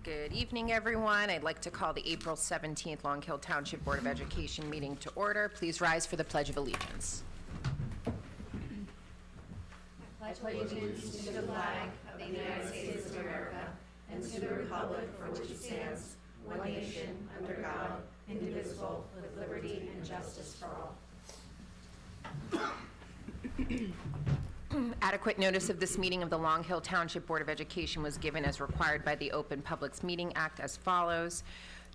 Good evening, everyone. I'd like to call the April 17th Long Hill Township Board of Education meeting to order. Please rise for the Pledge of Allegiance. I pledge allegiance to the flag of the United States of America and to the republic for which it stands, one nation, under God, indivisible, with liberty and justice for all. Adequate notice of this meeting of the Long Hill Township Board of Education was given as required by the Open Publics Meeting Act as follows.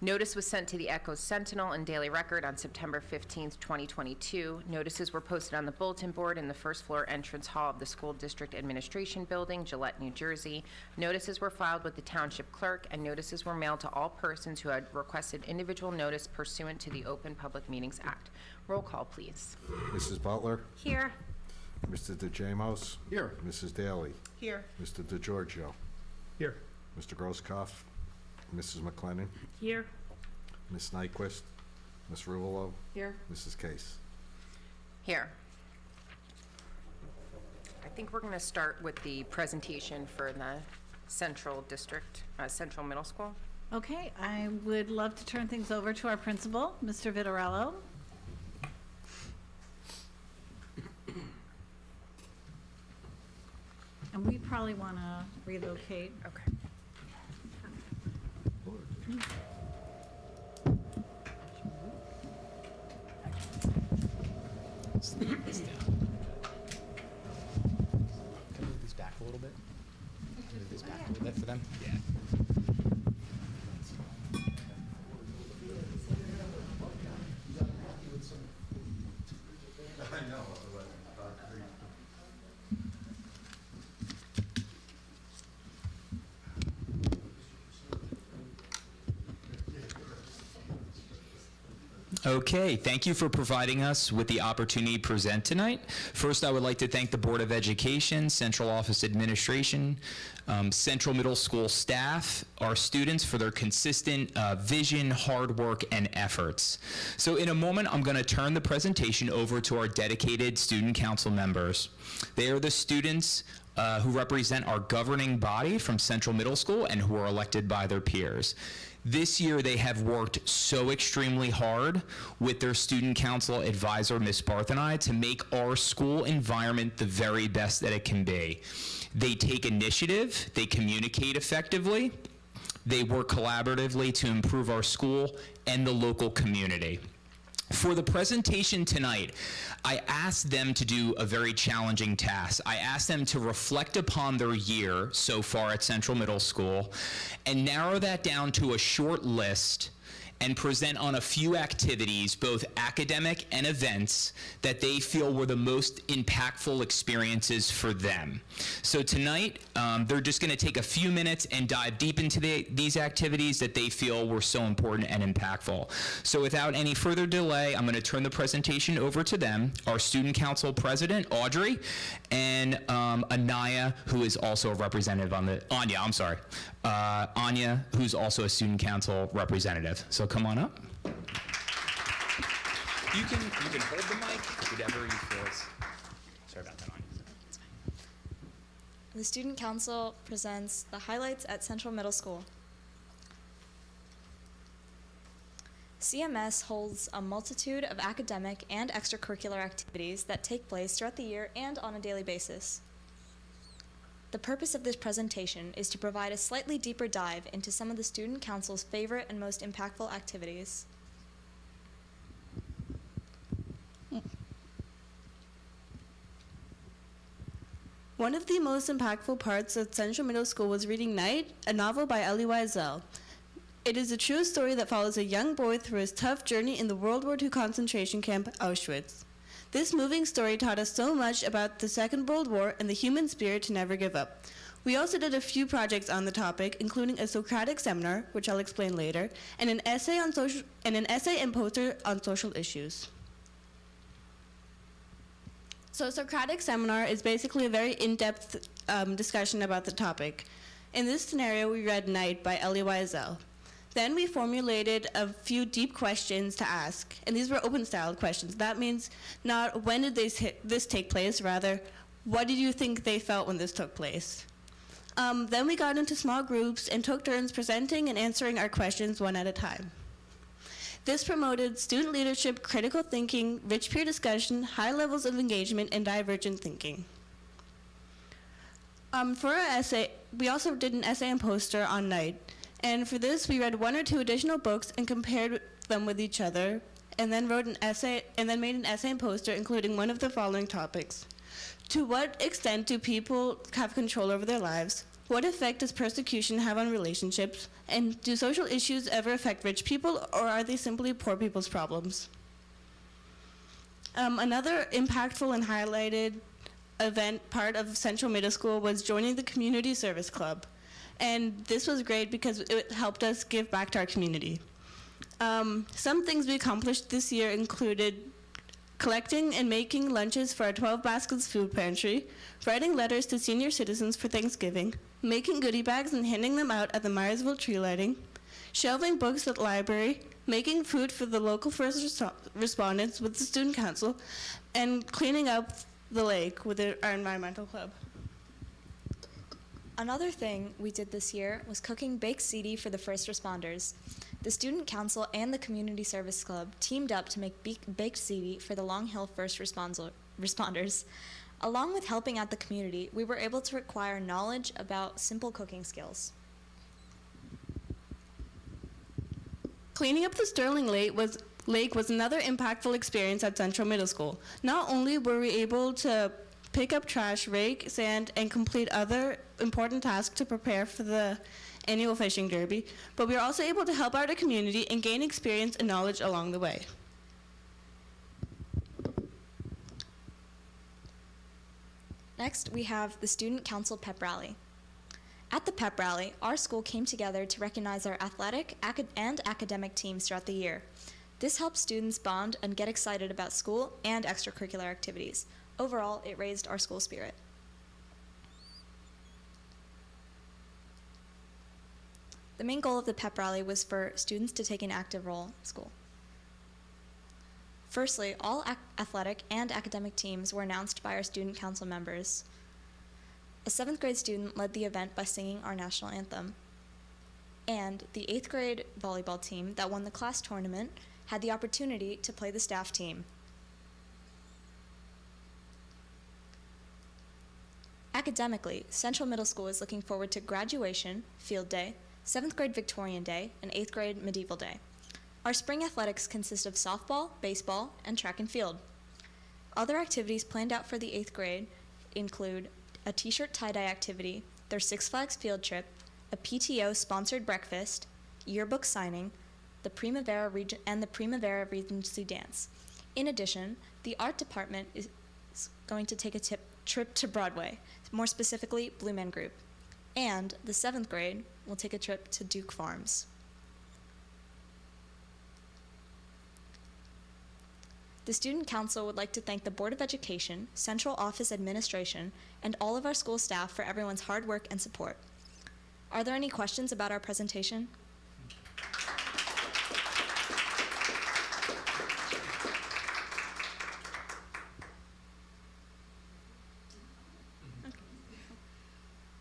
Notice was sent to the Echo Sentinel and Daily Record on September 15th, 2022. Notices were posted on the bulletin board in the first floor entrance hall of the School District Administration Building, Gillette, New Jersey. Notices were filed with the Township Clerk, and notices were mailed to all persons who had requested individual notice pursuant to the Open Public Meetings Act. Roll call, please. Mrs. Butler? Here. Mr. DeJamos? Here. Mrs. Daly? Here. Mr. DeGiorgio? Here. Mr. Grosskopf? Mrs. McLennan? Here. Ms. Nyquist? Ms. Ruolo? Here. Mrs. Case? Here. I think we're going to start with the presentation for the Central District, Central Middle School. Okay, I would love to turn things over to our principal, Mr. Vitorello. And we probably want to relocate. Okay. Can I move this back a little bit? Move this back a little bit for them? Yeah. I know. Okay, thank you for providing us with the opportunity to present tonight. First, I would like to thank the Board of Education, Central Office Administration, Central Middle School staff, our students for their consistent vision, hard work, and efforts. So in a moment, I'm going to turn the presentation over to our dedicated student council members. They are the students who represent our governing body from Central Middle School and who are elected by their peers. This year, they have worked so extremely hard with their student council advisor, Ms. Barth, and I, to make our school environment the very best that it can be. They take initiative, they communicate effectively, they work collaboratively to improve our school and the local community. For the presentation tonight, I asked them to do a very challenging task. I asked them to reflect upon their year so far at Central Middle School and narrow that down to a short list and present on a few activities, both academic and events, that they feel were the most impactful experiences for them. So tonight, they're just gonna take a few minutes and dive deep into these activities that they feel were so important and impactful. So without any further delay, I'm gonna turn the presentation over to them, our Student Council President, Audrey, and Anaya, who is also a representative on the, Anya, who's also a Student Council representative. So come on up. You can hold the mic, whatever you feel is. Sorry about that, Anya. The Student Council presents the highlights at Central Middle School. CMS holds a multitude of academic and extracurricular activities that take place throughout the year and on a daily basis. The purpose of this presentation is to provide a slightly deeper dive into some of the Student Council's favorite and most impactful activities. One of the most impactful parts of Central Middle School was reading Night, a novel by Elie Wiesel. It is a true story that follows a young boy through his tough journey in the World War II concentration camp, Auschwitz. This moving story taught us so much about the Second World War and the human spirit to never give up. We also did a few projects on the topic, including a Socratic seminar, which I'll explain later, and an essay and poster on social issues. So Socratic seminar is basically a very in-depth discussion about the topic. In this scenario, we read Night by Elie Wiesel. Then we formulated a few deep questions to ask, and these were open-style questions. That means not when did this take place, rather, what did you think they felt when this took place? Then we got into small groups and took turns presenting and answering our questions one at a time. This promoted student leadership, critical thinking, rich peer discussion, high levels of engagement, and divergent thinking. For our essay, we also did an essay and poster on night. And for this, we read 1 or 2 additional books and compared them with each other, and then wrote an essay, and then made an essay and poster including one of the following topics. To what extent do people have control over their lives? What effect does persecution have on relationships? And do social issues ever affect rich people, or are they simply poor people's problems? Another impactful and highlighted part of Central Middle School was joining the Community Service Club. And this was great because it helped us give back to our community. Some things we accomplished this year included collecting and making lunches for our 12 Baskets food pantry, writing letters to senior citizens for Thanksgiving, making goodie bags and handing them out at the Myersville tree lighting, shelving books at the library, making food for the local first responders with the student council, and cleaning up the lake with our environmental club. Another thing we did this year was cooking baked ziti for the first responders. The Student Council and the Community Service Club teamed up to make baked ziti for the Long Hill first responders. Along with helping out the community, we were able to acquire knowledge about simple cooking skills. Cleaning up the Sterling Lake was another impactful experience at Central Middle School. Not only were we able to pick up trash, rake, sand, and complete other important tasks to prepare for the annual fishing derby, but we were also able to help out our community and gain experience and knowledge along the way. Next, we have the Student Council Pep Rally. At the Pep Rally, our school came together to recognize our athletic and academic teams throughout the year. This helps students bond and get excited about school and extracurricular activities. Overall, it raised our school spirit. The main goal of the Pep Rally was for students to take an active role in school. Firstly, all athletic and academic teams were announced by our student council members. A 7th grade student led the event by singing our national anthem. And the 8th grade volleyball team that won the class tournament had the opportunity to play the staff team. Academically, Central Middle School is looking forward to graduation, field day, 7th grade Victorian Day, and 8th grade Medieval Day. Our spring athletics consist of softball, baseball, and track and field. Other activities planned out for the 8th grade include a t-shirt tie-dye activity, their Six Flags field trip, a PTO-sponsored breakfast, yearbook signing, the Primavera Regency Dance. In addition, the art department is going to take a trip to Broadway, more specifically Blue Men Group. And the 7th grade will take a trip to Duke Farms. The Student Council would like to thank the Board of Education, Central Office Administration, and all of our school staff for everyone's hard work and support. Are there any questions about our presentation?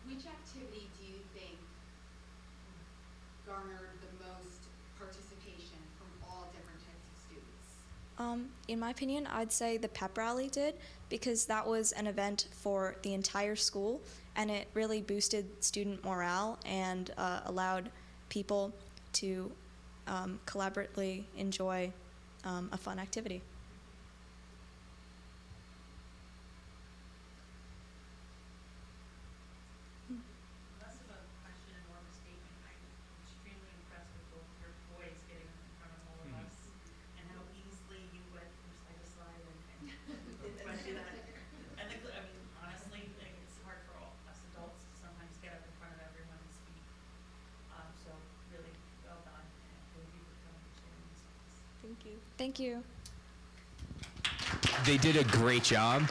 Which activity do you think garnered the most participation from all different types of students? In my opinion, I'd say the pep rally did, because that was an event for the entire school, and it really boosted student morale and allowed people to collaboratively enjoy a fun activity. Less of a question and more of a statement. I'm extremely impressed with both your boys getting in front of all of us and how easily you went from slide to slide and went through that. I think, I mean, honestly, like, it's hard for all us adults to sometimes get up in front of everyone and speak. So really well done, and thank you for coming and sharing these things. Thank you. Thank you. They did a great job.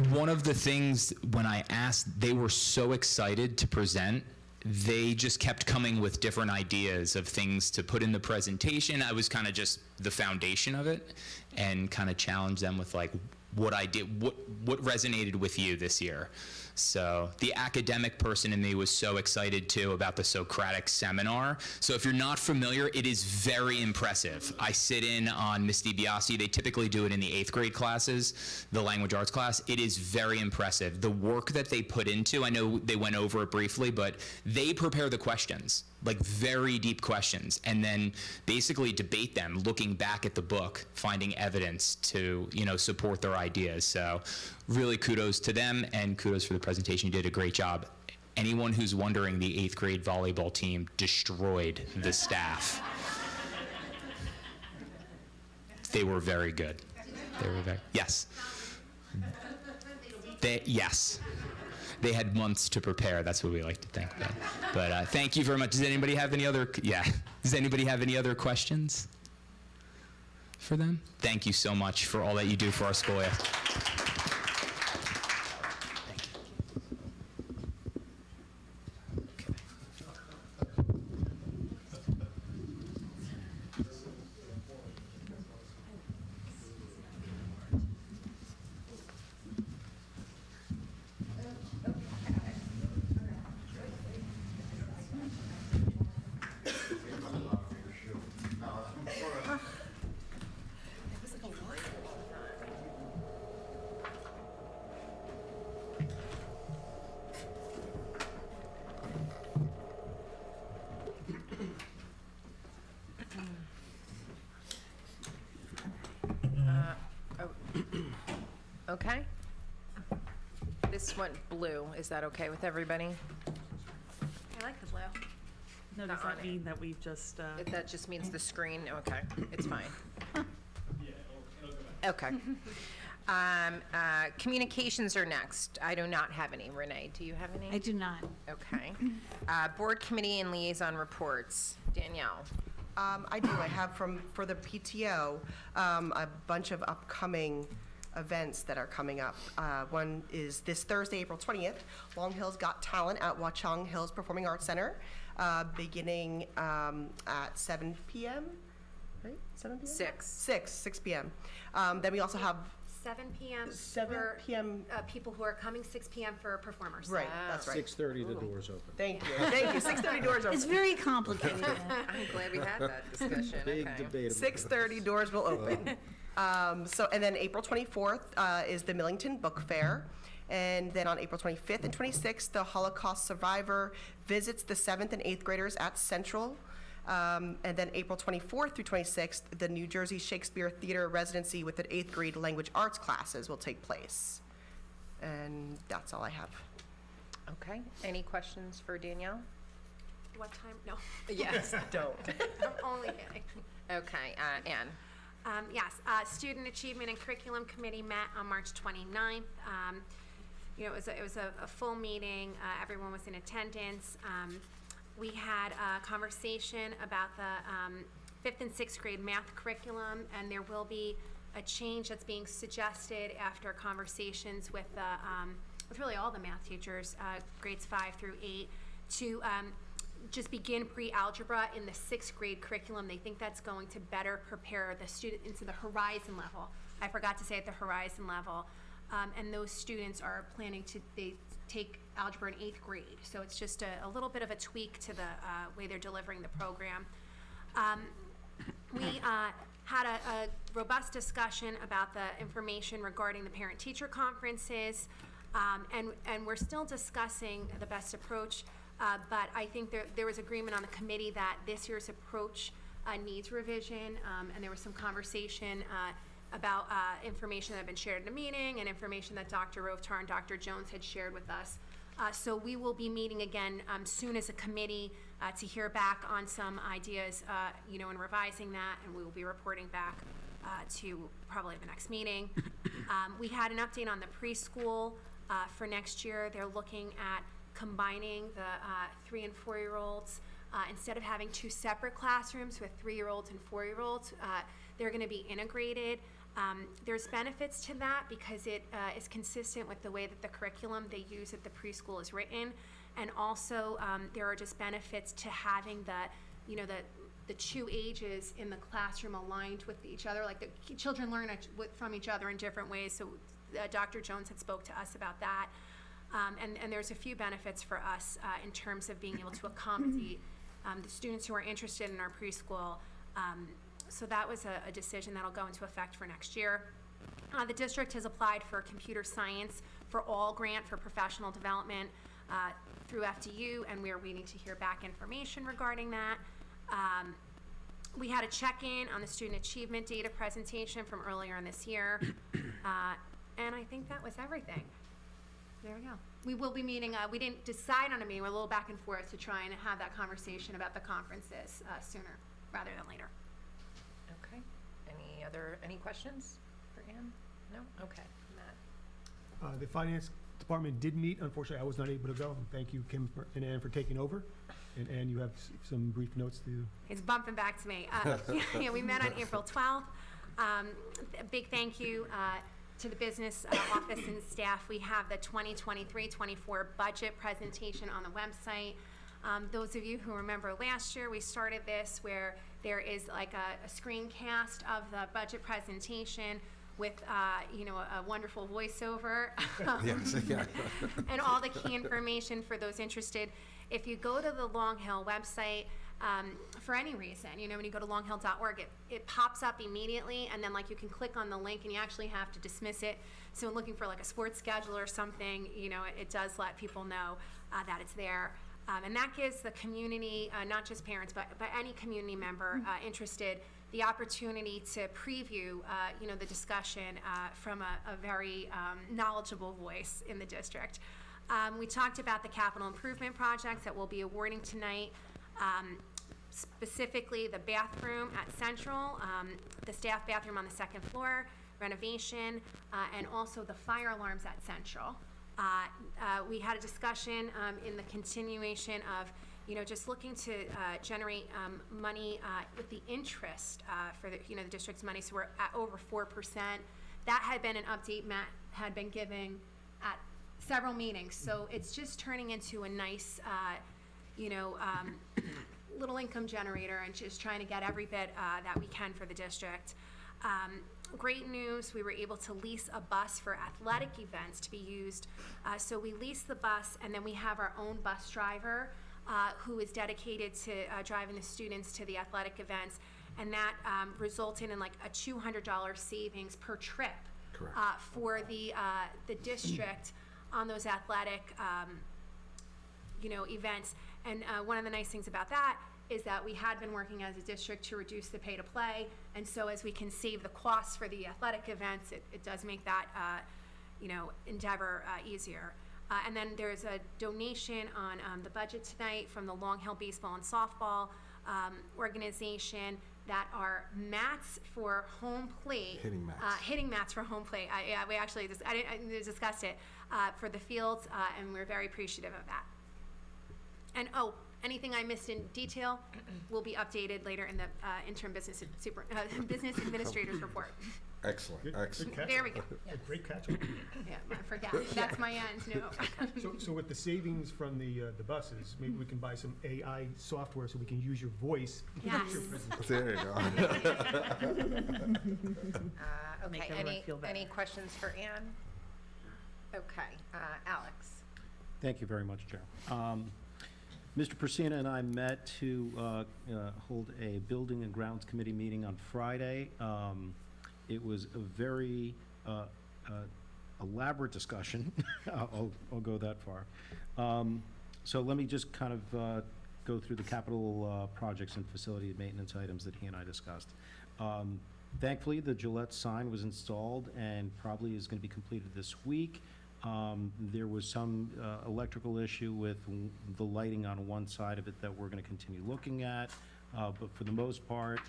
One of the things when I asked, they were so excited to present. They just kept coming with different ideas of things to put in the presentation. I was kind of just the foundation of it, and kind of challenged them with like what I did, what resonated with you this year. So the academic person in me was so excited too about the Socratic seminar. So if you're not familiar, it is very impressive. I sit in on Ms. DiBiase. They typically do it in the 8th grade classes, the language arts class. It is very impressive. The work that they put into, I know they went over it briefly, but they prepare the questions, like very deep questions, and then basically debate them, looking back at the book, finding evidence to, support their ideas. So really kudos to them, and kudos for the presentation. You did a great job. Anyone who's wondering, the 8th grade volleyball team destroyed the staff. They were very good. Yes. Yes. They had months to prepare. That's what we like to think about. But thank you very much. Does anybody have any other? Yeah. Does anybody have any other questions for them? Thank you so much for all that you do for our school. Yeah. Okay. This one, blue, is that okay with everybody? I like the blue. No, Not does on that it. mean that we've just, That just means the screen, okay, it's fine. Okay. Communications are next. I do not have any. Renee, do you have any? I do not. Okay. Board committee and liaison reports. Danielle. I do. I have for the PTO, a bunch of upcoming events that are coming up. One is this Thursday, April 20th, Long Hill's Got Talent at Watchung Hills Performing Arts Center, beginning at 7 p.m., right? 7 p.m.? 6 p.m. Then we also have 7 p.m. 7 for p.m. People who are coming, 6 p.m. for performers. Right, that's right. 6:30, the doors open. Thank you. Thank you. 6:30 doors open. It's very complicated. I'm glad we had that discussion. Big Okay. debate. 6:30 doors will open. And then April 24th is the Millington Book Fair. And then on April 25th and 26th, the Holocaust survivor visits the 7th and 8th graders at Central. And then April 24th through 26th, the New Jersey Shakespeare Theater residency with the 8th grade language arts classes will take place. And that's all I have. Okay. Any questions for Danielle? What time? No. Yes. Don't. I'm only kidding. Okay. Anne. Yes, Student Achievement and Curriculum Committee met on March 29th. It was a full meeting. Everyone was in attendance. We had a conversation about the 5th and 6th grade math curriculum, and there will be a change that's being suggested after conversations with really all the math teachers, grades 5 through 8, to just begin pre-algebra in the 6th grade curriculum. They think that's going to better prepare the student into the horizon level. I forgot to say at the horizon level. And those students are planning to take algebra in 8th grade. So it's just a little bit of a tweak to the way they're delivering the program. We had a robust discussion about the information regarding the parent-teacher conferences, and we're still discussing the best approach. But I think there was agreement on the committee that this year's approach needs revision, and there was some conversation about information that had been shared in a meeting and information that Dr. Rovtar and Dr. Jones had shared with us. So we will be meeting again soon as a committee to hear back on some ideas, and revising that, and we will be reporting back to probably the next meeting. We had an update on the preschool for next year. They're looking at combining the 3- and 4-year-olds. Instead of having 2 separate classrooms with 3-year-olds and 4-year-olds, they're going to be integrated. There's benefits to that because it is consistent with the way that the curriculum they use at the preschool is written, and also there are just benefits to having the 2 ages in the classroom aligned with each other. Like the children learn from each other in different ways. So Dr. Jones had spoke to us about that. And there's a few benefits for us in terms of being able to accommodate the students who are interested in our preschool. So that was a decision that'll go into effect for next year. The district has applied for computer science for all grant for professional development through FDU, and we are waiting to hear back information regarding that. We had a check-in on the student achievement data presentation from earlier in this year, and I think that was everything. There we go. We will be meeting, we didn't decide on a meeting, we're a little back and forth to try and have that conversation about the conferences sooner rather than later. Okay. Any questions for Ann? No? Okay. Matt? The finance department did meet. Unfortunately, I was not able to go. Thank you, Kim and Ann, for taking over. And Ann, you have some brief notes to. It's bumping back to me. Yeah, we met on April 12th. A big thank you to the business office and staff. We have the 2023-24 budget presentation on the website. Those of you who remember last year, we started this where there is like a screencast of the budget presentation with, a wonderful voiceover. Yes, yeah. And all the key information for those interested. If you go to the Long Hill website, for any reason, when you go to longhill.org, it pops up immediately, and then you can click on the link and you actually have to dismiss it. So when looking for a sports schedule or something, it does let people know that it's there. And that gives the community, not just parents, but any community member interested, the opportunity to preview, the discussion from a very knowledgeable voice in the district. We talked about the capital improvement projects that we'll be awarding tonight, specifically the bathroom at Central, the staff bathroom on the second floor, renovation, and also the fire alarms at Central. We had a discussion in the continuation of, just looking to generate money with the interest for the district's money. So we're at over 4%. That had been an update Matt had been giving at several meetings. So it's just turning into a nice, little income generator, and just trying to get every bit that we can for the district. Great news, we were able to lease a bus for athletic events to be used. So we lease the bus, and then we have our own bus driver who is dedicated to driving the students to the athletic events. And that resulted in a $200 savings per trip for the district on those athletic events. And one of the nice things about that is that we had been working as a district to reduce the pay to play, and so as we can save the costs for the athletic events, it does make that endeavor easier. And then there's a donation on the budget tonight from the Long Hill Baseball and Softball organization that are mats for home plate. Hitting mats. Hitting mats for home plate. We actually discussed it for the fields, and we're very appreciative of that. And anything I missed in detail will be updated later in the interim business administrator's report. Excellent, excellent. Good catch. There we go. Great catch. Yeah, I forgot. That's my end. No. So with the savings from the buses, maybe we can buy some AI software so we can use your voice. Yes. There you go. Okay, any questions for Ann? Okay, Alex. Thank you very much, Chair. Mr. Persina and I met to hold a Building and Grounds Committee meeting on Friday. It was a very elaborate discussion. I'll go that far. So let me just kind of go through the capital projects and facility maintenance items that he and I discussed. Thankfully, the Gillette sign was installed and probably is going to be completed this week. There was some electrical issue with the lighting on one side of it that we're going to continue looking at. But for the most part,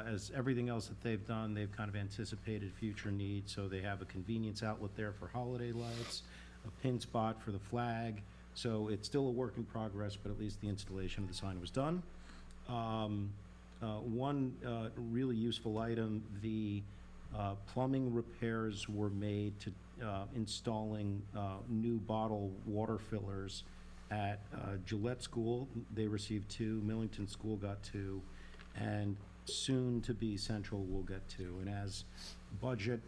as everything else that they've done, they've kind of anticipated future needs. So they have a convenience outlet there for holiday lights, a pin spot for the flag. So it's still a work in progress, but at least the installation of the sign was done. One really useful item, the plumbing repairs were made to installing new bottle water fillers at Gillette School. They received 2, Millington School got 2, and soon to be Central will get 2. And as budget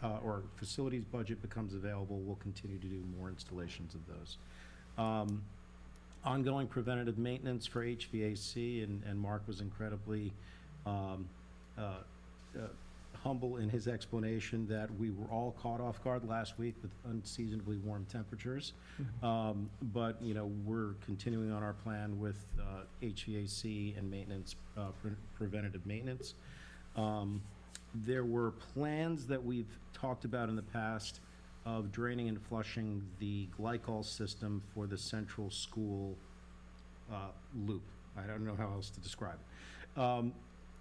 or facilities budget becomes available, we'll continue to do more installations of those. Ongoing preventative maintenance for HVAC, and Mark was incredibly humble in his explanation that we were all caught off guard last week with unseasonably warm temperatures. But, you know, we're continuing on our plan with HVAC and maintenance, preventative maintenance. There were plans that we've talked about in the past of draining and flushing the glycol system for the central school loop. I don't know how else to describe it.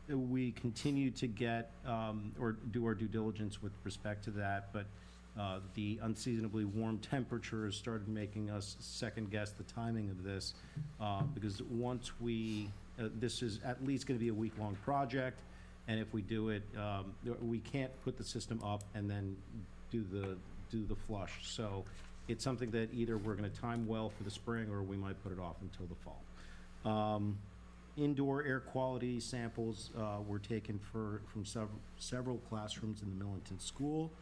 We continue to get, or do our due diligence with respect to that, but the unseasonably warm temperatures started making us second guess the timing of this, because once this is at least gonna be a week-long project, and if we do it, we can't put the system up and then do the flush. So it's something that either we're gonna time well for the spring, or we might put it off until the fall. Indoor air quality samples were taken from several classrooms in the Millington School.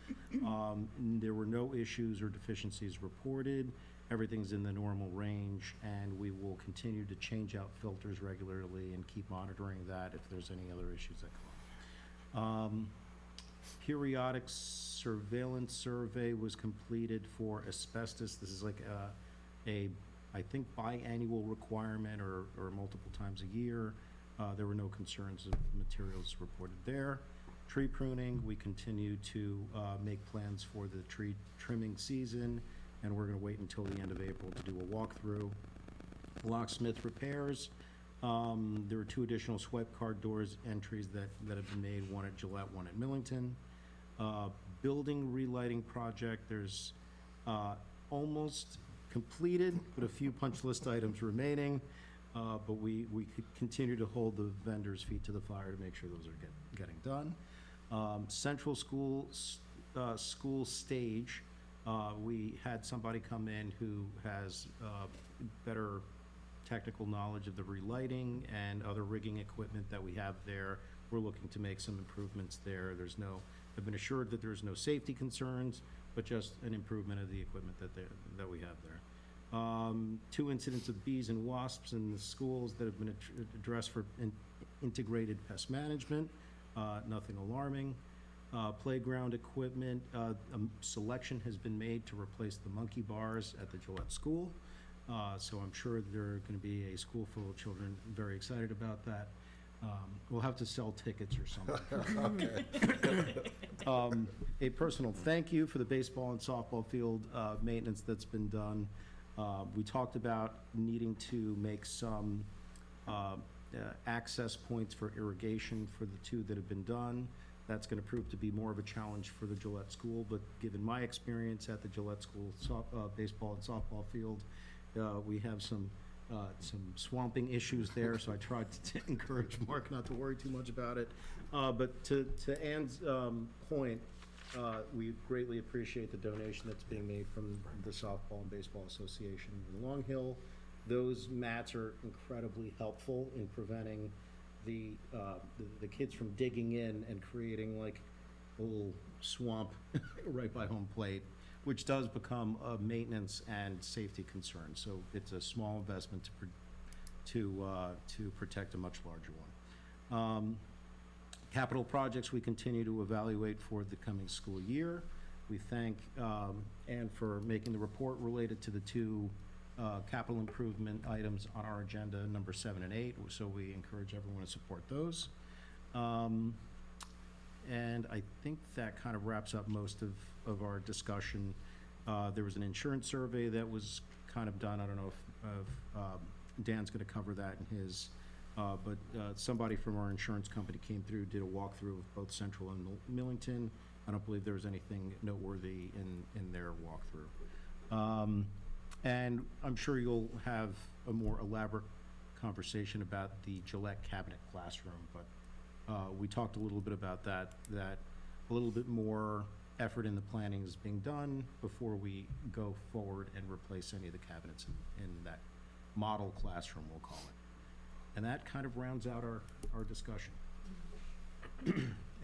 There were no issues or deficiencies reported. Everything's in the normal range, and we will continue to change out filters regularly and keep monitoring that if there's any other issues that come up. Periodic surveillance survey was completed for asbestos. This is like I think biannual requirement or multiple times a year. There were no concerns of materials reported there. Tree pruning, we continue to make plans for the tree trimming season, and we're gonna wait until the end of April to do a walkthrough. Locksmith repairs, there were 2 additional swipe card doors entries that have been made, one at Gillette, one at Millington. Building relighting project, there's almost completed, but a few punch list items remaining. But we could continue to hold the vendors' feet to the fire to make sure those are getting done. Central school stage, we had somebody come in who has better technical knowledge of the relighting and other rigging equipment that we have there. We're looking to make some improvements there. I've been assured that there's no safety concerns, but just an improvement of the equipment that we have there. 2 incidents of bees and wasps in the schools that have been addressed for integrated pest management, nothing alarming. Playground equipment, selection has been made to replace the monkey bars at the Gillette School. So I'm sure there are gonna be a school full of children very excited about that. We'll have to sell tickets or something. Okay. A personal thank you for the baseball and softball field maintenance that's been done. We talked about needing to make some access points for irrigation for the 2 that have been done. That's going to prove to be more of a challenge for the Gillette School, but given my experience at the Gillette School baseball and softball field, we have some swamping issues there, so I tried to encourage Mark not to worry too much about it. But to Ann's point, we greatly appreciate the donation that's being made from the Softball and Baseball Association in Long Hill. Those mats are incredibly helpful in preventing the kids from digging in and creating like a little swamp right by home plate, which does become a maintenance and safety concern. So it's a small investment to protect a much larger one. Capital projects we continue to evaluate for the coming school year. We thank Ann for making the report related to the 2 capital improvement items on our agenda, number 7 and 8, so we encourage everyone to support those. And I think that kind of wraps up most of our discussion. There was an insurance survey that was kind of done. I don't know if Dan's going to cover that in his, but somebody from our insurance company came through, did a walkthrough of both Central and Millington. I don't believe there was anything noteworthy in their walkthrough. And I'm sure you'll have a more elaborate conversation about the Gillette Cabinet Classroom, but we talked a little bit about that a little bit more effort in the planning is being done before we go forward and replace any of the cabinets in that model classroom, we'll call it. And that kind of rounds out our discussion.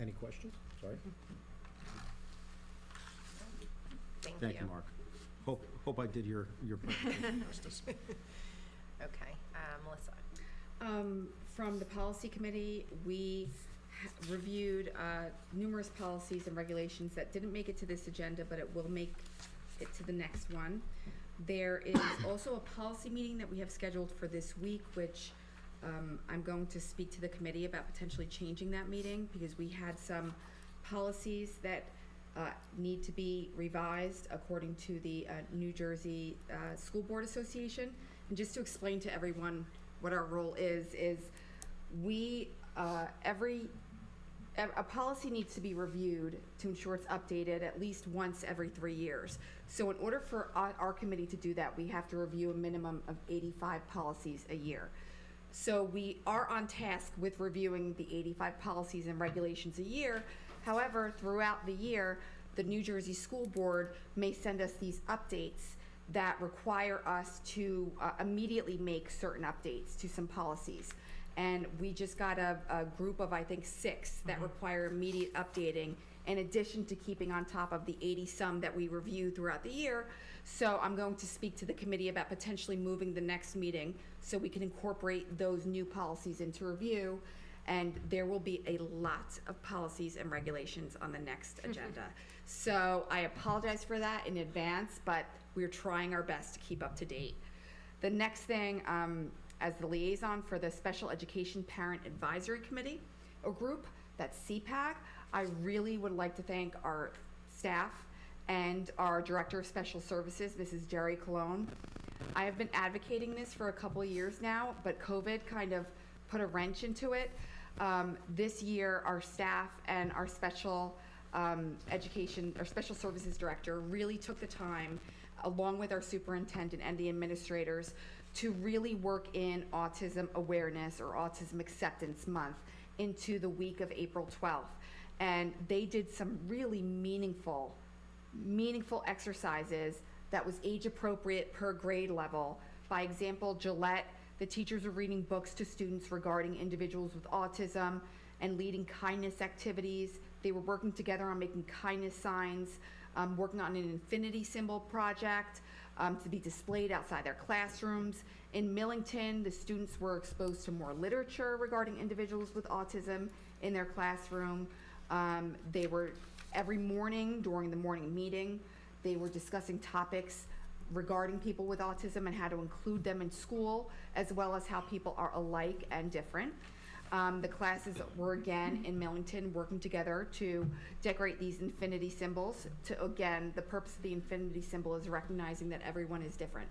Any questions? Sorry. Thank you, Mark. Hope I did your presentation justice. Okay, Melissa. From the policy committee, we reviewed numerous policies and regulations that didn't make it to this agenda, but it will make it to the next one. There is also a policy meeting that we have scheduled for this week, which I'm going to speak to the committee about potentially changing that meeting, because we had some policies that need to be revised according to the New Jersey School Board Association. And just to explain to everyone what our role is we, a policy needs to be reviewed to ensure it's updated at least once every 3 years. So in order for our committee to do that, we have to review a minimum of 85 policies a year. So we are on task with reviewing the 85 policies and regulations a year. However, throughout the year, the New Jersey School Board may send us these updates that require us to immediately make certain updates to some policies. And we just got a group of, I think, 6 that require immediate updating, in addition to keeping on top of the 80-some that we review throughout the year. So I'm going to speak to the committee about potentially moving the next meeting so we can incorporate those new policies into review. And there will be a lot of policies and regulations on the next agenda. So I apologize for that in advance, but we're trying our best to keep up to date. The next thing, as the liaison for the Special Education Parent Advisory Committee, or group, that's CPAG, I really would like to thank our staff and our Director of Special Services, Mrs. Jerry Colon. I have been advocating this for a couple of years now, but COVID kind of put a wrench into it. This year, our staff and our special education, our special services director really took the time, along with our superintendent and the administrators, to really work in Autism Awareness or Autism Acceptance Month into the week of April 12th. And they did some really meaningful exercises that was age appropriate per grade level. By example, Gillette, the teachers were reading books to students regarding individuals with autism and leading kindness activities. They were working together on making kindness signs, working on an infinity symbol project to be displayed outside their classrooms. In Millington, the students were exposed to more literature regarding individuals with autism in their classroom. They were, every morning during the morning meeting, they were discussing topics regarding people with autism and how to include them in school, as well as how people are alike and different. The classes were again in Millington working together to decorate these infinity symbols. Again, the purpose of the infinity symbol is recognizing that everyone is different,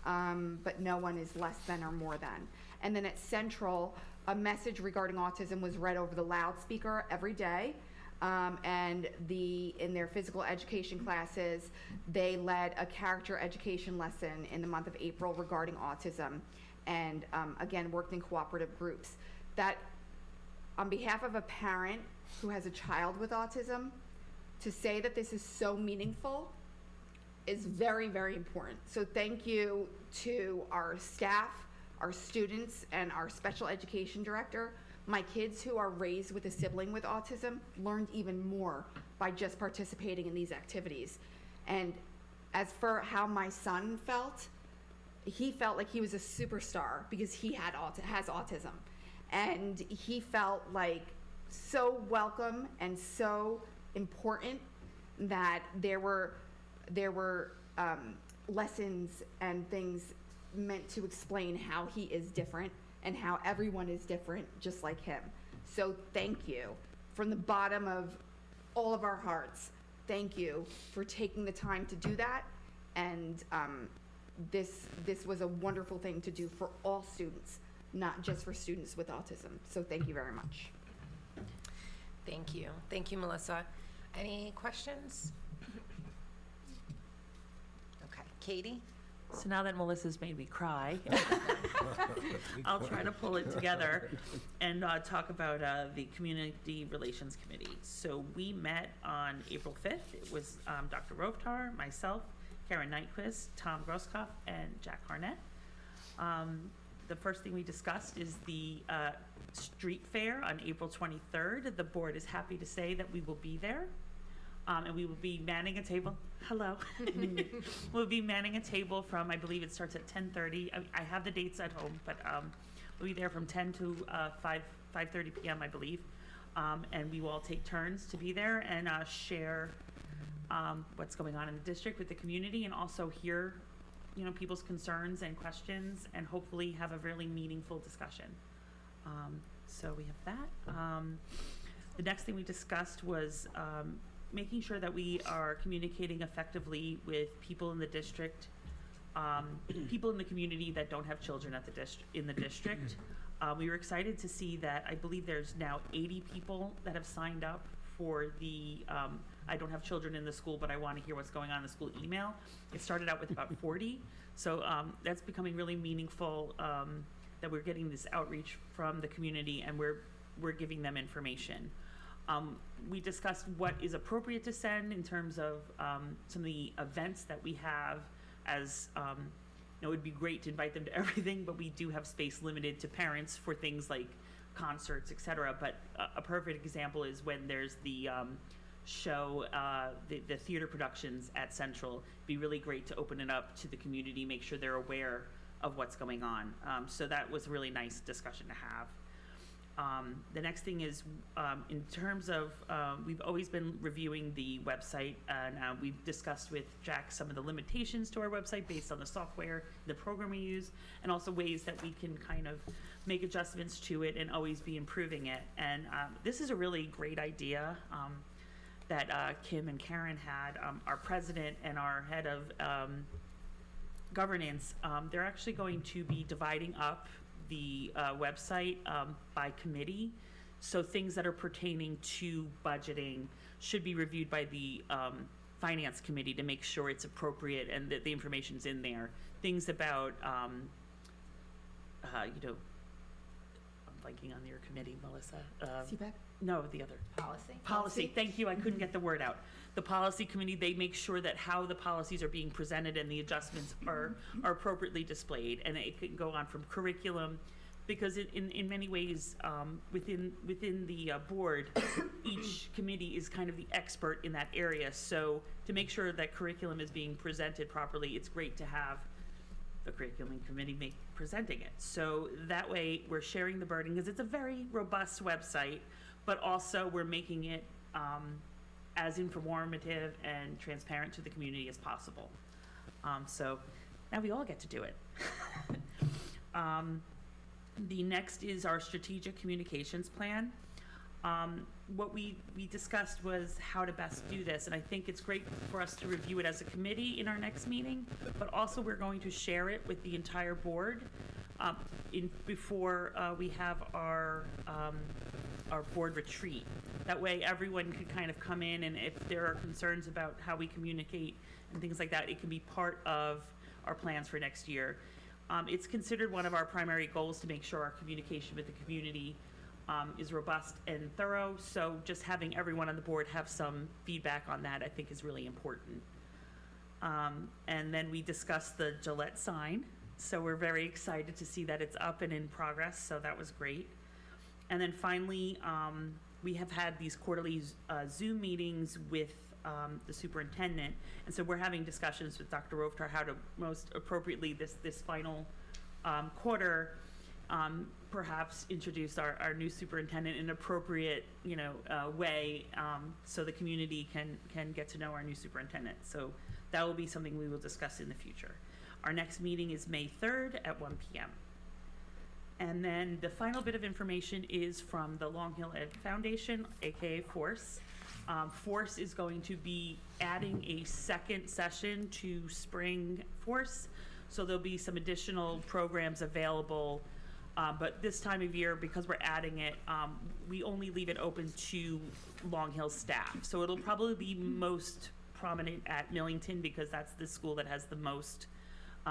but no one is less than or more than. And then at Central, a message regarding autism was read over the loudspeaker every day. And in their physical education classes, they led a character education lesson in the month of April regarding autism, and again, worked in cooperative groups. That, on behalf of a parent who has a child with autism, to say that this is so meaningful is very, very important. So thank you to our staff, our students, and our special education director. My kids who are raised with a sibling with autism learned even more by just participating in these activities. And as for how my son felt, he felt like he was a superstar because he has autism. And he felt like so welcome and so important that there were lessons and things meant to explain how he is different and how everyone is different just like him. So thank you from the bottom of all of our hearts. Thank you for taking the time to do that. And this was a wonderful thing to do for all students, not just for students with autism. So thank you very much. Thank you. Thank you, Melissa. Any questions? Okay, Katie? So now that Melissa's made me cry, I'll try to pull it together and talk about the Community Relations Committee. So we met on April 5th. It was Dr. Rovtar, myself, Karen Nyquist, Tom Grosskopf, and Jack Harnett. The first thing we discussed is the street fair on April 23rd. The board is happy to say that we will be there. And we will be manning a table. Hello. We'll be manning a table from, I believe it starts at 10:30. I have the dates at home, but we'll be there from 10 to 5:30 p.m., I believe. And we will all take turns to be there and share what's going on in the district with the community, and also hear, people's concerns and questions, and hopefully have a really meaningful discussion. So we have that. The next thing we discussed was making sure that we are communicating effectively with people in the district, people in the community that don't have children at in the district. We were excited to see that I believe there's now 80 people that have signed up for the I don't have children in the school, but I want to hear what's going on in the school email. It started out with about 40. So that's becoming really meaningful, that we're getting this outreach from the community, and we're giving them information. We discussed what is appropriate to send in terms of some of the events that we have, as it would be great to invite them to everything, but we do have space limited to parents for things like concerts, etc. But a perfect example is when there's the show, the theater productions at Central. It'd be really great to open it up to the community, make sure they're aware of what's going on. So that was a really nice discussion to have. The next thing is, in terms of, we've always been reviewing the website, and we've discussed with Jack some of the limitations to our website based on the software, the program we use, and also ways that we can kind of make adjustments to it and always be improving it. And this is a really great idea that Kim and Karen had. Our president and our head of governance, they're actually going to be dividing up the website by committee. So things that are pertaining to budgeting should be reviewed by the finance committee to make sure it's appropriate and that the information's in there. Things about, I'm blanking on your committee, Melissa. CPAC? No, the other. Policy. Thank you, I couldn't get the word out. The policy committee, they make sure that how the policies are being presented and the adjustments are appropriately displayed. And it can go on from curriculum, because in many ways, within the board, each committee is kind of the expert in that area. So to make sure that curriculum is being presented properly, it's great to have the curriculum committee presenting it. So that way we're sharing the burden, because it's a very robust website, but also we're making it as informative and transparent to the community as possible. So now we all get to do it. The next is our strategic communications plan. What we discussed was how to best do this, and I think it's great for us to review it as a committee in our next meeting, but also we're going to share it with the entire board before we have our board retreat. That way everyone can kind of come in, and if there are concerns about how we communicate and things like that, it can be part of our plans for next year. It's considered one of our primary goals to make sure our communication with the community is robust and thorough, so just having everyone on the board have some feedback on that, I think, is really important. And then we discussed the Gillette sign, so we're very excited to see that it's up and in progress, so that was great. And then finally, we have had these quarterly Zoom meetings with the superintendent, and so we're having discussions with Dr. Roftar how to most appropriately this final quarter perhaps introduce our new superintendent in an appropriate way, so the community can get to know our new superintendent. So that will be something we will discuss in the future. Our next meeting is May 3rd at 1 p.m. And then the final bit of information is from the Long Hill Ed Foundation, aka FORCE. FORCE is going to be adding a second session to Spring FORCE, so there'll be some additional programs available. But this time of year, because we're adding it, we only leave it open to Long Hill staff. So it'll probably be most prominent at Millington, because that's the school that has the most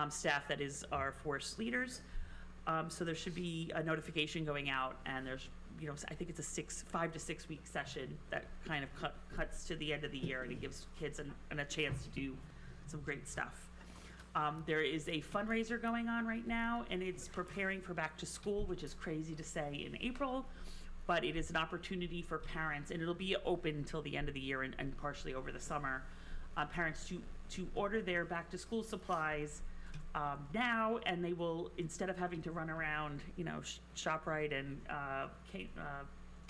staff that is our FORCE leaders. So there should be a notification going out, and there's, I think it's a 5 to 6 week session that kind of cuts to the end of the year, and it gives kids a chance to do some great stuff. There is a fundraiser going on right now, and it's preparing for back to school, which is crazy to say in April, but it is an opportunity for parents, and it'll be open until the end of the year and partially over the summer, parents to order their back-to-school supplies now, and they will, instead of having to run around, ShopRite and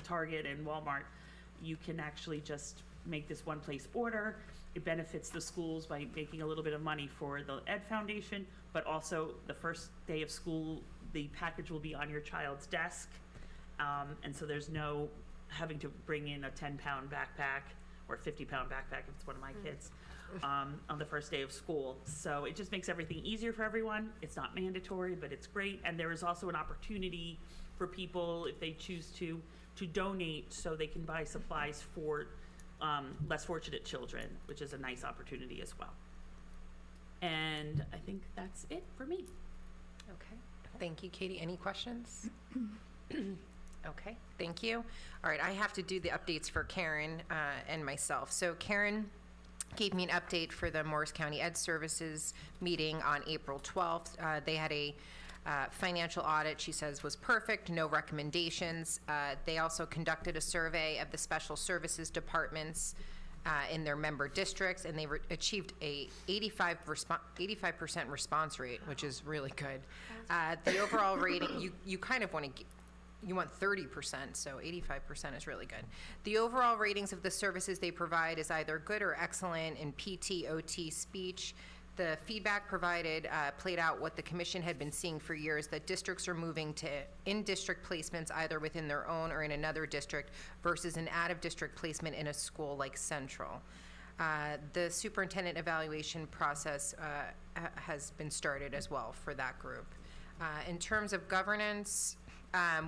Target and Walmart, you can actually just make this one-place order. It benefits the schools by making a little bit of money for the Ed Foundation, but also the first day of school, the package will be on your child's desk. And so there's no having to bring in a 10-pound backpack or 50-pound backpack if it's one of my kids on the first day of school. So it just makes everything easier for everyone. It's not mandatory, but it's great. And there is also an opportunity for people, if they choose to donate so they can buy supplies for less fortunate children, which is a nice opportunity as well. And I think that's it for me. Okay, thank you, Katie. Any questions? Okay, thank you. All right, I have to do the updates for Karen and myself. So Karen gave me an update for the Morris County Ed Services meeting on April 12th. They had a financial audit, she says, was perfect, no recommendations. They also conducted a survey of the special services departments in their member districts, and they achieved a 85% response rate, which is really good. The overall rating, you kind of want to you want 30%, so 85% is really good. The overall ratings of the services they provide is either good or excellent in PT, OT, speech. The feedback provided played out what the commission had been seeing for years, that districts are moving to in-district placements either within their own or in another district versus an out-of-district placement in a school like Central. The superintendent evaluation process has been started as well for that group. In terms of governance,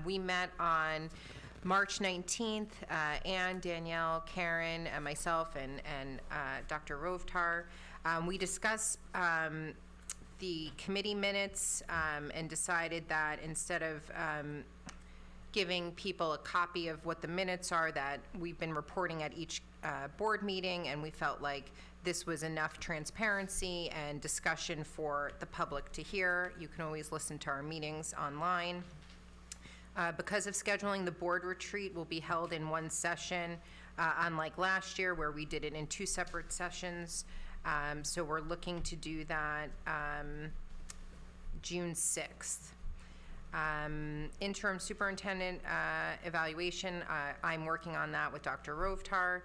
we met on March 19th, Anne, Danielle, Karen, and myself, and Dr. Rovtar. We discussed the committee minutes and decided that instead of giving people a copy of what the minutes are, that we've been reporting at each board meeting, and we felt like this was enough transparency and discussion for the public to hear. You can always listen to our meetings online. Because of scheduling, the board retreat will be held in one session, unlike last year where we did it in two separate sessions. So we're looking to do that June 6th. Interim superintendent evaluation, I'm working on that with Dr. Rovtar.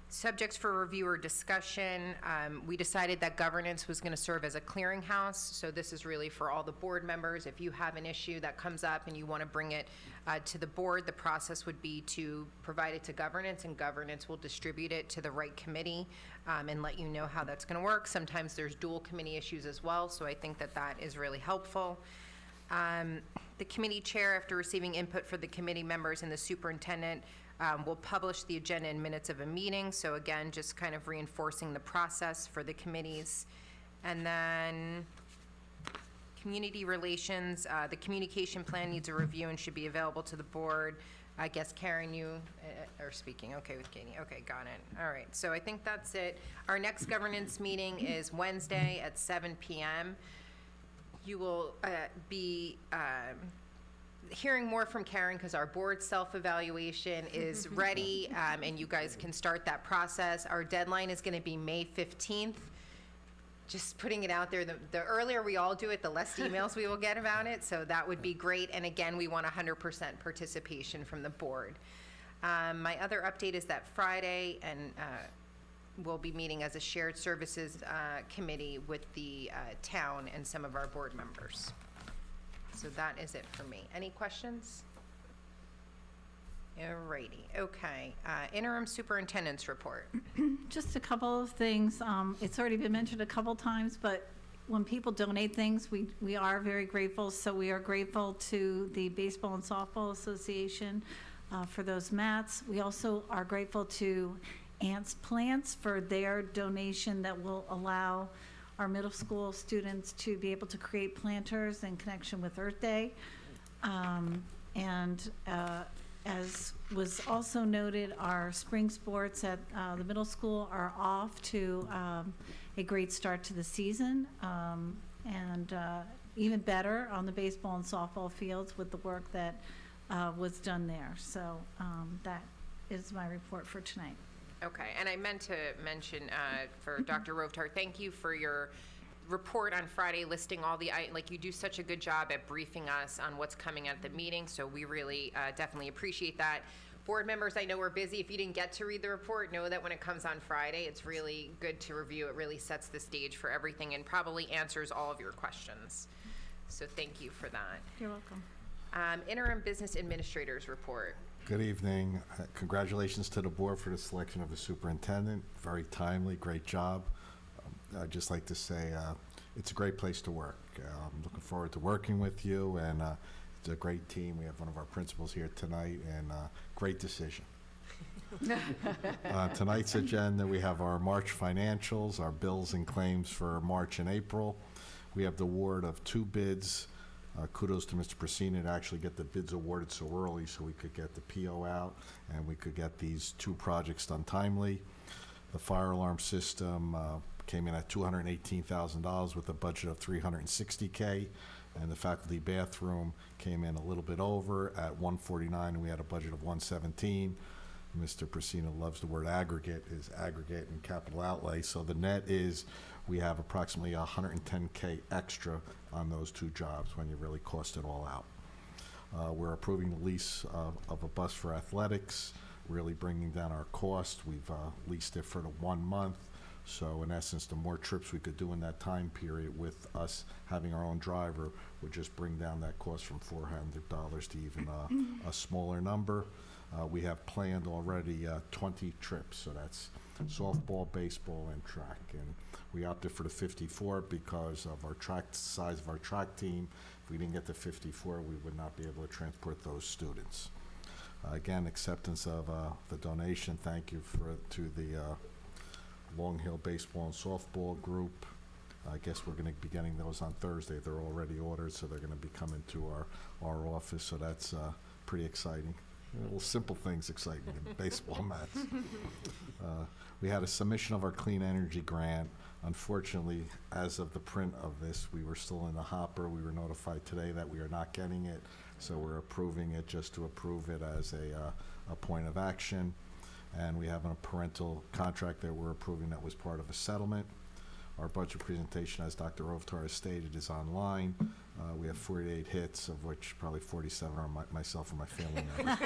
Subjects for review or discussion, we decided that governance was going to serve as a clearinghouse. So this is really for all the board members. If you have an issue that comes up and you want to bring it to the board, the process would be to provide it to governance, and governance will distribute it to the right committee and let you know how that's going to work. Sometimes there's dual committee issues as well, so I think that that is really helpful. The committee chair, after receiving input for the committee members and the superintendent, will publish the agenda and minutes of a meeting. So again, just kind of reinforcing the process for the committees. And then community relations, the communication plan needs a review and should be available to the board. I guess, Karen, you are speaking. Okay, with Katie. Okay, got it. All right, so I think that's it. Our next governance meeting is Wednesday at 7 p.m. You will be hearing more from Karen because our board self-evaluation is ready, and you guys can start that process. Our deadline is going to be May 15th. Just putting it out there, the earlier we all do it, the less emails we will get about it, so that would be great. And again, we want 100% participation from the board. My other update is that Friday, and we'll be meeting as a shared services committee with the town and some of our board members. So that is it for me. Any questions? Alrighty, okay. Interim superintendent's report. Just a couple of things. It's already been mentioned a couple times, but when people donate things, we are very grateful. So we are grateful to the Baseball and Softball Association for those mats. We also are grateful to Ants Plants for their donation that will allow our middle school students to be able to create planters in connection with Earth Day. As was also noted, our spring sports at the middle school are off to a great start to the season, and even better on the baseball and softball fields with the work that was done there. So that is my report for tonight. Okay, and I meant to mention for Dr. Rovtar, thank you for your report on Friday listing all the, like, you do such a good job at briefing us on what's coming at the meeting, so we really definitely appreciate that. Board members, I know we're busy. If you didn't get to read the report, know that when it comes on Friday, it's really good to review. It really sets the stage for everything and probably answers all of your questions. So thank you for that. You're welcome. Interim Business Administrators Report. Good evening. Congratulations to the board for the selection of the superintendent. Very timely, great job. I'd just like to say it's a great place to work. I'm looking forward to working with you, and it's a great team. We have one of our principals here tonight, and great decision. Tonight's agenda, we have our March financials, our bills and claims for March and April. We have the award of 2 bids. Kudos to Mr. Persina to actually get the bids awarded so early so we could get the PO out and we could get these 2 projects done timely. The fire alarm system came in at $218,000 with a budget of $360K, and the faculty bathroom came in a little bit over at $149, and we had a budget of $117. Mr. Persina loves the word aggregate, is aggregate and capital outlay. So the net is we have approximately $110K extra on those 2 jobs when you really cost it all out. We're approving the lease of a bus for athletics, really bringing down our cost. We've leased it for the 1 month. So in essence, the more trips we could do in that time period with us having our own driver would just bring down that cost from $400 to even a smaller number. We have planned already 20 trips, so that's softball, baseball, and track. And we opted for the 54 because of our track size of our track team. If we didn't get to 54, we would not be able to transport those students. Again, acceptance of the donation. Thank you to the Long Hill Baseball and Softball Group. I guess we're going to be getting those on Thursday. They're already ordered, so they're going to be coming to our office, so that's pretty exciting. Little simple things exciting in baseball mats. We had a submission of our clean energy grant. Unfortunately, as of the print of this, we were still in the hopper. We were notified today that we are not getting it, so we're approving it just to approve it as a point of action. And we have a parental contract that we're approving that was part of a settlement. Our budget presentation, as Dr. Rovtar has stated, is online. We have 48 hits, of which probably 47 are myself and my family members.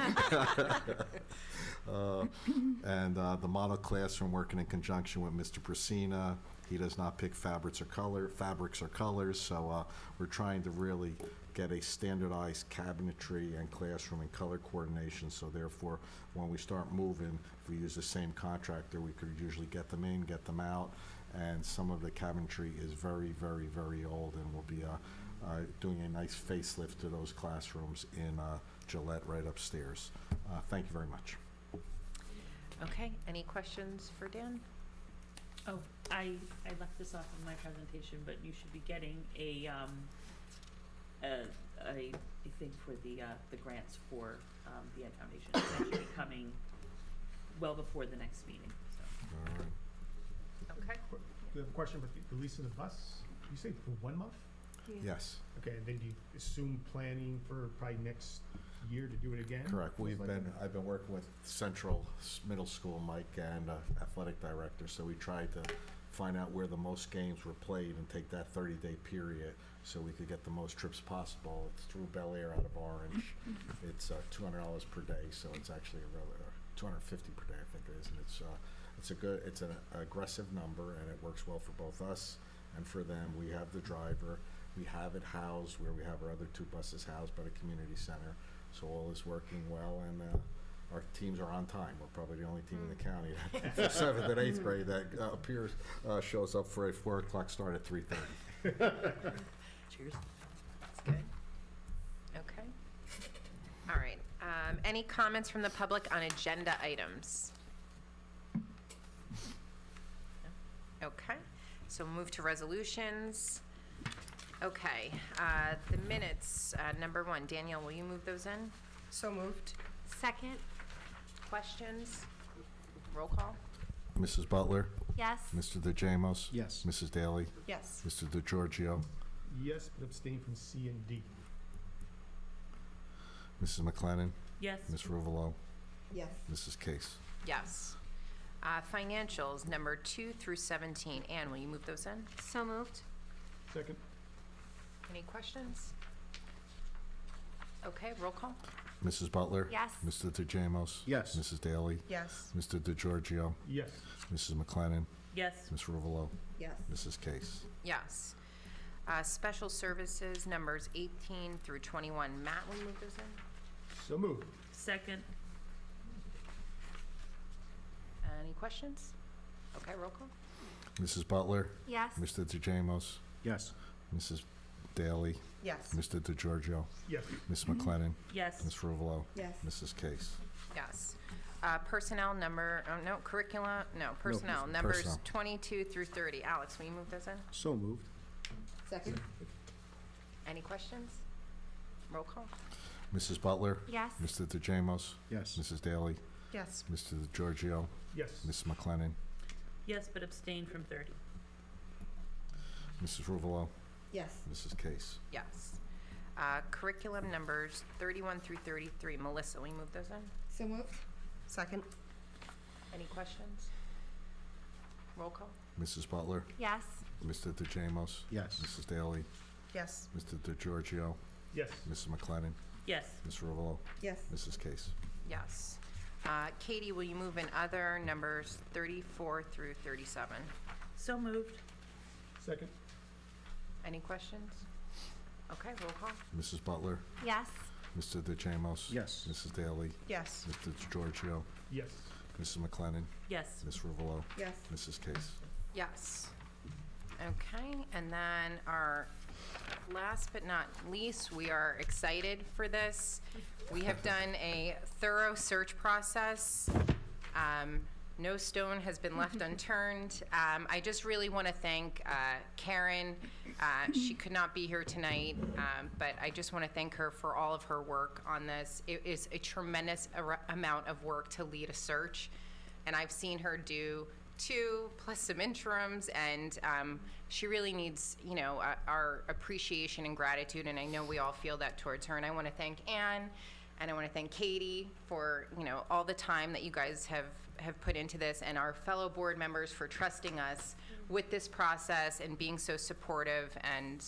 And the model classroom, working in conjunction with Mr. Persina. He does not pick fabrics or colors, so we're trying to really get a standardized cabinetry and classroom and color coordination, so therefore, when we start moving, if we use the same contractor, we could usually get them in, get them out, and some of the cabinetry is very, very, very old, and we'll be doing a nice facelift to those classrooms in Gillette right upstairs. Thank you very much. Okay, any questions for Dan? Oh, I left this off in my presentation, but you should be getting a thing for the grants for the Ed Foundation. That should be coming well before the next meeting, so. All right. Okay. We have a question about the lease of the bus. You say for 1 month? Yes. Okay, and then do you assume planning for probably next year to do it again? Correct. Most likely? I've been working with Central Middle School, Mike, and athletic director, so we tried to find out where the most games were played and take that 30-day period so we could get the most trips possible. It's through Bel Air out of Orange. It's $200 per day, so it's actually $250 per day, I think it is, and it's an aggressive number, and it works well for both us and for them. We have the driver. We have it housed where we have our other 2 buses housed by the community center. So all is working well, and our teams are on time. We're probably the only team in the county that for 7th and 8th grade that shows up for a 4 o'clock start at 3:30. Cheers. That's good. Okay. All right. Any comments from the public on agenda items? No? Okay. So move to resolutions. Okay. The minutes, number 1. Danielle, will you move those in? So moved. Second. Questions? Roll call. Mrs. Butler? Yes. Mr. DeJamos? Yes. Mrs. Daly? Yes. Mr. DeGiorgio? Yes, but abstain from C and D. Mrs. McLennan, Yes. Ms. Ruvalo, Yes. Mrs. Case. Yes. Financials, number 2 through 17. Ann, will you move those in? So moved. Second. Any questions? Okay, roll call. Mrs. Butler? Yes. Mr. DeJamos? Yes. Mrs. Daly? Yes. Mr. DeGiorgio? Yes. Mrs. McLennan, Yes. Ms. Ruvalo, Yes. Mrs. Case. Yes. Special services, numbers 18 through 21. Matt, will you move those in? So moved. Second. Any questions? Okay, roll call. Mrs. Butler? Yes. Mr. DeJamos? Yes. Mrs. Daly? Yes. Mr. DeGiorgio? Yes. Ms. McLennan, Yes. Ms. Ruvalo, Yes. Mrs. Case. Yes. Personnel number, no, curricula, no, personnel, numbers personnel. 22 through 30. Alex, will you move those in? So moved. Second. Any questions? Roll call. Mrs. Butler? Yes. Mr. DeJamos? Yes. Mrs. Daly? Yes. Mr. DeGiorgio? Yes. Ms. McLennan, Yes, but abstain from 30. Mrs. Ruvalo, Yes. Mrs. Case. Yes. Curriculum numbers 31 through 33. Melissa, will you move those in? So moved. Second. Any questions? Roll call. Mrs. Butler? Yes. Mr. DeJamos? Yes. Mrs. Daly? Yes. Mr. DeGiorgio? Yes. Mrs. McLennan, Yes. Ms. Ruvalo, Yes. Mrs. Case. Yes. Katie, will you move in other numbers 34 through 37? So moved. Second. Any questions? Okay, roll call. Mrs. Butler? Yes. Mr. DeJamos? Yes. Mrs. Daly? Yes. Mr. DeGiorgio? Yes. Mrs. McLennan, Yes. Ms. Ruvalo, Yes. Mrs. Case. Yes. Okay, and then our last but not least, we are excited for this. We have done a thorough search process. No stone has been left unturned. I just really want to thank Karen. She could not be here tonight, but I just want to thank her for all of her work on this. It is a tremendous amount of work to lead a search, and I've seen her do 2 plus some interims, and she really needs, our appreciation and gratitude, and I know we all feel that towards her. And I want to thank Ann, and I want to thank Katie for, all the time that you guys have put into this, and our fellow board members for trusting us with this process and being so supportive. And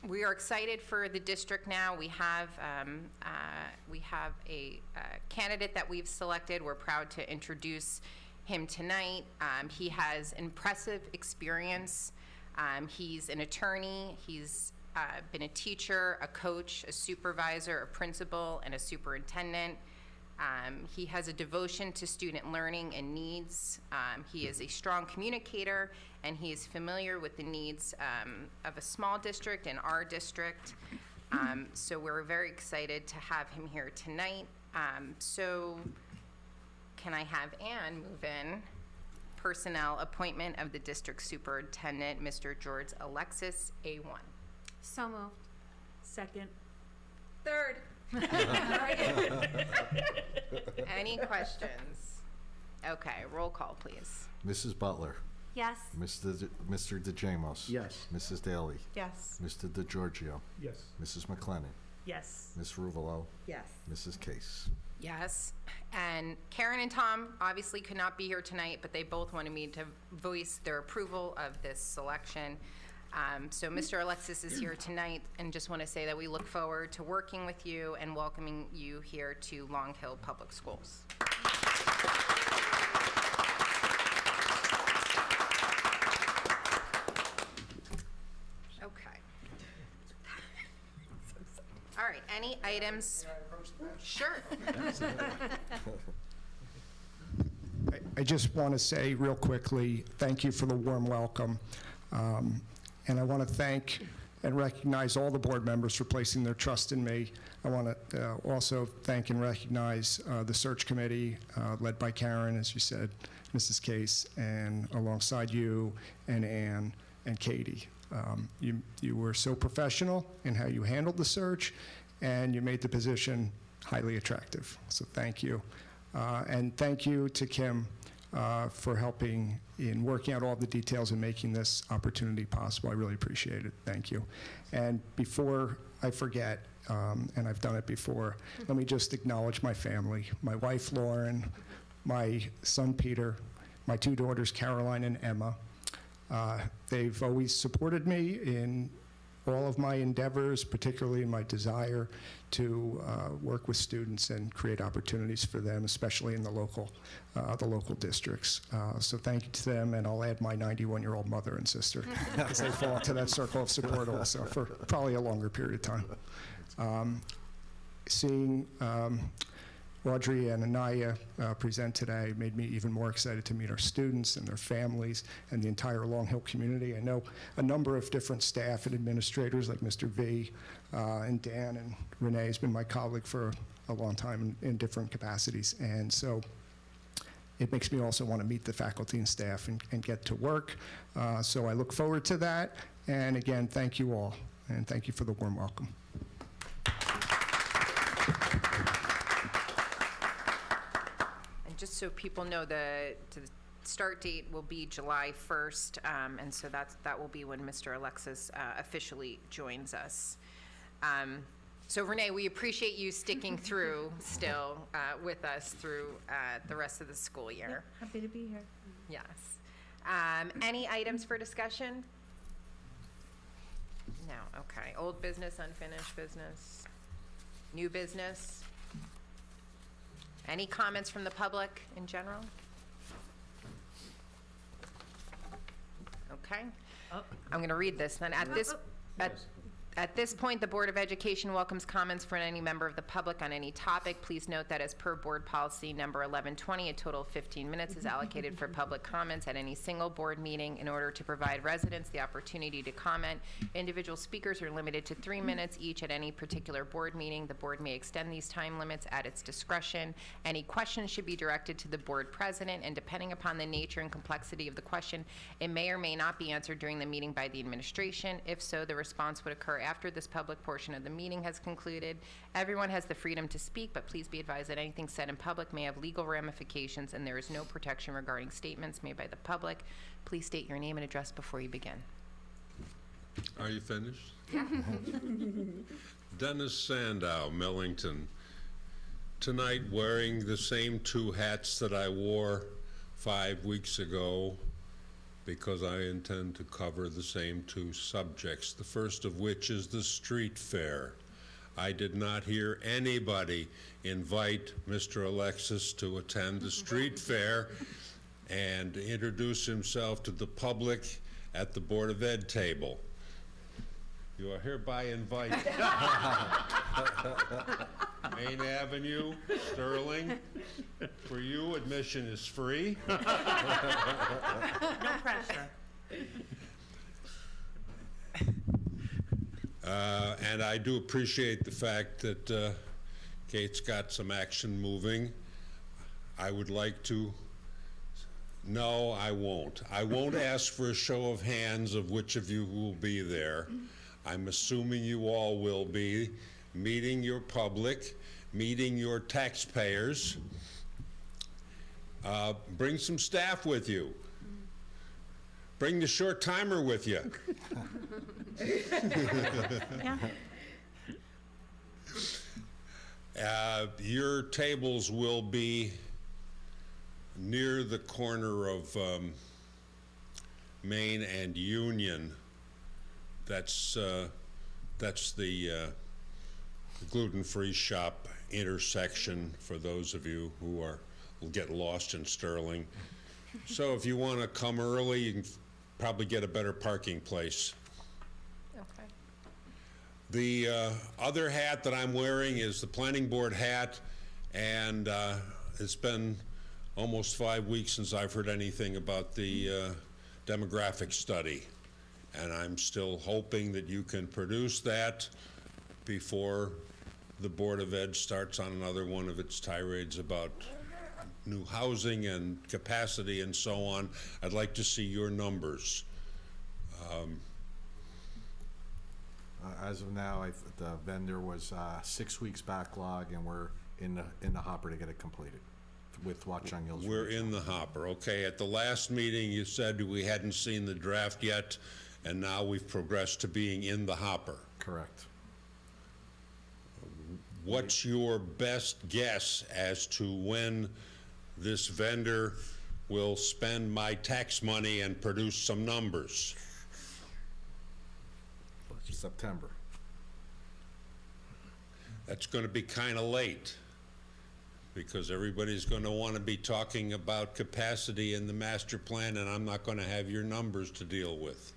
we are excited for the district now. We have a candidate that we've selected. We're proud to introduce him tonight. He has impressive experience. He's an attorney. He's been a teacher, a coach, a supervisor, a principal, and a superintendent. He has a devotion to student learning and needs. He is a strong communicator, and he is familiar with the needs of a small district and our district. So we're very excited to have him here tonight. So can I have Ann move in personnel appointment of the district superintendent, Mr. George Alexis, A1. So moved. Second. Third. Any questions? Okay, roll call, please. Mrs. Butler? Yes. Mr. DeJamos? Yes. Mrs. Daly? Yes. Mr. DeGiorgio? Yes. Mrs. McLennan, Yes. Ms. Ruvalo, Yes. Mrs. Case. Yes. And Karen and Tom obviously could not be here tonight, but they both wanted me to voice their approval of this selection. So Mr. Alexis is here tonight, and just want to say that we look forward to working with you and welcoming you here to Long Hill Public Schools. Okay. All right, any items? Sure. I just want to say real quickly, thank you for the warm welcome. And I want to thank and recognize all the board members for placing their trust in me. I want to also thank and recognize the search committee led by Karen, as you said, Mrs. Case, and alongside you and Ann and Katie. You were so professional in how you handled the search, and you made the position highly attractive. So thank you. And thank you to Kim for helping in working out all the details and making this opportunity possible. I really appreciate it. Thank you. And before I forget, and I've done it before, let me just acknowledge my family, my wife, Lauren, my son, Peter, my two daughters, Caroline and Emma. They've always supported me in all of my endeavors, particularly in my desire to work with students and create opportunities for them, especially in the local districts. So thank you to them, and I'll add my 91-year-old mother and sister, because they fall into that circle of support also for probably a longer period of time. Seeing Audrey and Anaya present today made me even more excited to meet our students and their families and the entire Long Hill community. I know a number of different staff and administrators like Mr. V and Dan, and Renee has been my colleague for a long time in different capacities. And so it makes me also want to meet the faculty and staff and get to work. So I look forward to that. And again, thank you all, and thank you for the warm welcome. Just so people know, the start date will be July 1st, and so that will be when Mr. Alexis officially joins us. So Renee, we appreciate you sticking through still with us through the rest of the school year. Happy to be here. Yes. Any items for discussion? No, okay. Old business, unfinished business, new business? Any comments from the public in general? Okay. I'm going to read this then. At this point, the Board of Education welcomes comments from any member of the public on any topic. Please note that as per Board Policy Number 1120, a total of 15 minutes is allocated for public comments at any single board meeting. In order to provide residents the opportunity to comment, individual speakers are limited to 3 minutes each at any particular board meeting. The board may extend these time limits at its discretion. Any questions should be directed to the board president, and depending upon the nature and complexity of the question, it may or may not be answered during the meeting by the administration. If so, the response would occur after this public portion of the meeting has concluded. Everyone has the freedom to speak, but please be advised that anything said in public may have legal ramifications, and there is no protection regarding statements made by the public. Please state your name and address before you begin. Are you finished? Dennis Sandow, Millington. Tonight, wearing the same two hats that I wore 5 weeks ago, because I intend to cover the same two subjects, the first of which is the street fair. I did not hear anybody invite Mr. Alexis to attend the street fair and introduce himself to the public at the Board of Ed table. You are hereby invited. Main Avenue, Sterling. For you, admission is free. No pressure. And I do appreciate the fact that Kate's got some action moving. I would like to. No, I won't. I won't ask for a show of hands of which of you will be there. I'm assuming you all will be meeting your public, meeting your taxpayers. Bring some staff with you. Bring the short timer with you. Yeah. Your tables will be near the corner of Main and Union. That's the gluten-free shop intersection for those of you who will get lost in Sterling. So if you want to come early, you can probably get a better parking place. Okay. The other hat that I'm wearing is the planning board hat, and it's been almost 5 weeks since I've heard anything about the demographic study. And I'm still hoping that you can produce that before the Board of Ed starts on another one of its tirades about new housing and capacity and so on. I'd like to see your numbers. As of now, the vendor was 6 weeks backlog, and we're in the hopper to get it completed. with Watchung Hills. We're in the hopper, okay. At the last meeting, you said we hadn't seen the draft yet, and now we've progressed to being in the hopper. Correct. What's your best guess as to when this vendor will spend my tax money and produce some numbers? September. That's going to be kind of late, because everybody's going to want to be talking about capacity in the master plan, and I'm not going to have your numbers to deal with.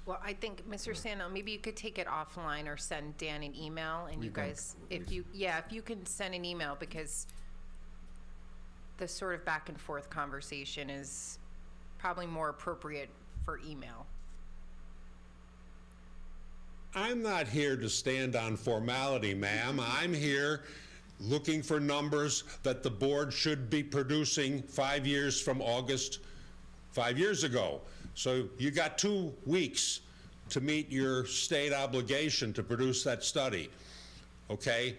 Well, I think, Mr. Sandell, maybe you could take it offline or send Dan an email, and you guys, if you can send an email, because the sort of back and forth conversation is probably more appropriate for email. I'm not here to stand on formality, ma'am. I'm here looking for numbers that the board should be producing 5 years from August 5 years ago. So you got 2 weeks to meet your state obligation to produce that study, okay?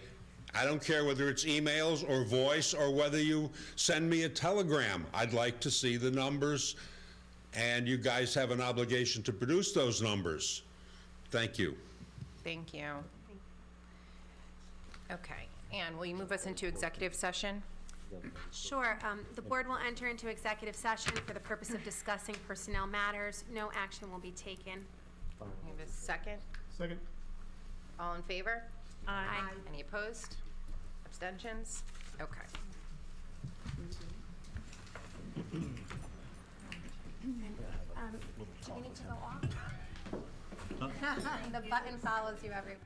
I don't care whether it's emails or voice or whether you send me a telegram. I'd like to see the numbers, and you guys have an obligation to produce those numbers. Thank you. Thank you. Okay, Anne, will you move us into executive session? Sure. The board will enter into executive session for the purpose of discussing personnel matters. No action will be taken. You have a second? Second. All in favor? Aye. Any opposed? Abstentions? Okay. Do you need to go off? The button follows you everywhere.